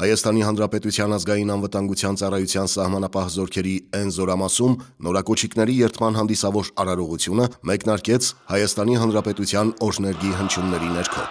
Հայաստանի Հանրապետության ազգային անվտանգության ծառայության սահմանապահ զորքերի N զորամասում նորակոչիկների երթման հանդիսավոր արարողությունը մեկնարկեց Հայաստանի Հանրապետության օրհներգի հնչյունների ներքո։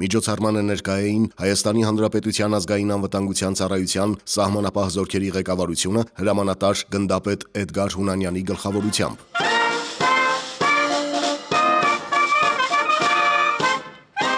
Միջոցառմանը ներկա էին Հայաստանի Հանրապետության ազգային անվտանգության ծառայության սահմանապահ զորքերի ղեկավարությունը հրամանատար գնդապետ Էդգար Հունանյանի գլխավորությամբ։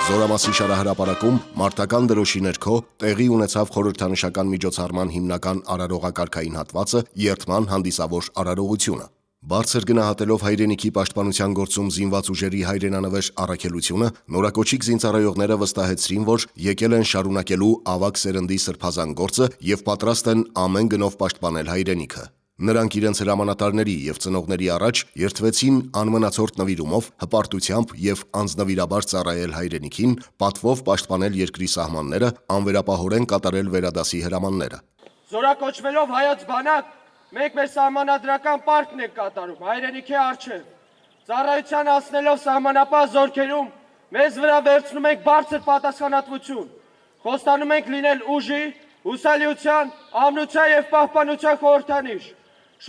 Զորամասի շարահրապարակում մարտական դրոշի ներքո տեղի ունեցավ խորհրդանշական միջոցառման հիմնական արարողակարգային հատվածը՝ երթման հանդիսավոր արարողությունը։ Բարձր գնահատելով հայրենիքի պաշտպանության գործում զինված ուժերի հայրենանվեր առաքելությունը, նորակոչիկ զինծառայողները վստահեցրին, որ եկել են շարունակելու ավագ սերնդի սրբազան գործը եւ պատրաստ են ամեն գնով պաշտպանել հայրենիքը։ Նրանք իրենց հրամանատարների եւ ծնողների առաջ երթվեցին անմնացորդ նվիրումով, հպարտությամբ եւ անձնվիրաբար ծառայել հայրենիքին, պատվով պաշտպանել երկրի սահմանները, անվերապահորեն կատարել վերադասի հրամանները։ Զորակոչվելով հայոց բանակ մենք մեր սահմանադրական պարտքն ենք կատարում հայրենիքի առջև։ Ծառայության անցնելով սահմանապահ զորքերում մեզ վրա վերցնում ենք բարձր պատասխանատվություն։ Խոստանում ենք լինել ուժի, հուսալիության, ամնության եւ պահպանության խորհրդանիշ։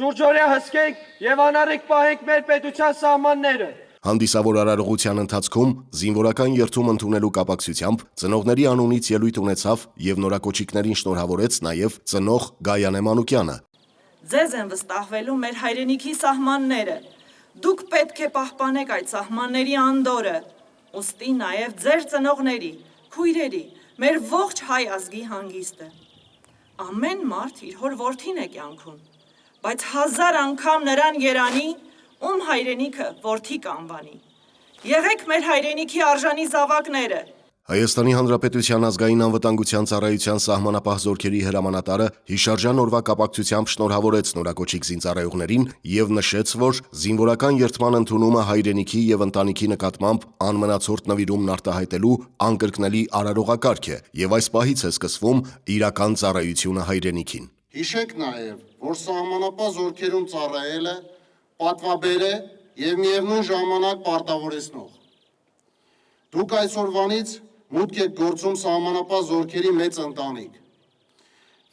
Շուրջօրյա հսկենք եւ անառիկ պահենք մեր պետության սահմանները։ Հանդիսավոր արարողության ընթացքում զինվորական երթում ընդունելու կապակցությամբ ծնողների անունից ելույթ ունեցավ եւ նորակոչիկներին շնորհավորեց նաեւ ծնող Գայանե Մանուկյանը։ Ձեզ են վստահվելու մեր հայրենիքի սահմանները, դուք պետք է պահպանեք այդ սահմանների անդորը, ուստի նաև ձեր ծնողների, քույրերի, մեր ողջ հայ ազգի հանգիստը։ Ամեն մարդ իր հոր որդին է կյանքում, բայց 1000 անգամ նրան երանի, ում հայրենիքը որդի կանվանի։ Եղեք մեր հայրենիքի արժանի զավակները։ Հայաստանի Հանրապետության ազգային անվտանգության ծառայության սահմանապահ զորքերի հրամանատարը հիշարժան օրվա կապակցությամբ շնորհավորեց նորակոչիկ զինծառայողներին եւ նշեց, որ զինվորական երթման ընդունումը հայրենիքի եւ ընտանիքի նկատմամբ անմնացորդ նվիրումն արտահայտելու անկրկնելի արարողակարգ է եւ այս պահից է սկսվում իրական ծառայությունը հայրենիքին։ Հիշեք նաեւ, որ սահմանապահ զորքերում ծառայելը պատվաբեր է եւ միևնույն ժամանակ պարտավորեցնող։ Դուք այսօրվանից մուտք եք գործում սահմանապահ զորքերի մեծ ընտանիք։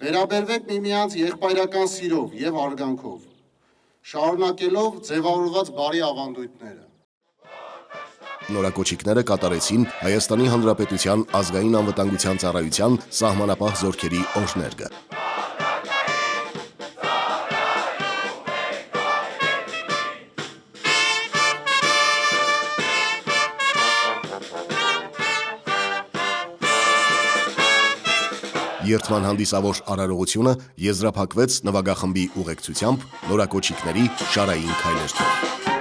Վերաբերվեք միմյանց եղբայրական սիրով եւ հարգանքով, շարունակելով ձևավորված բարի ավանդույթները։ Նորակոչիկները կատարեցին Հայաստանի Հանրապետության ազգային անվտանգության ծառայության սահմանապահ զորքերի օրհներգը։ Երթման հանդիսավոր արարողությունը եզրափակվեց նվագախմբի ուղեկցությամբ նորակոչիկների շարային քայլերթով։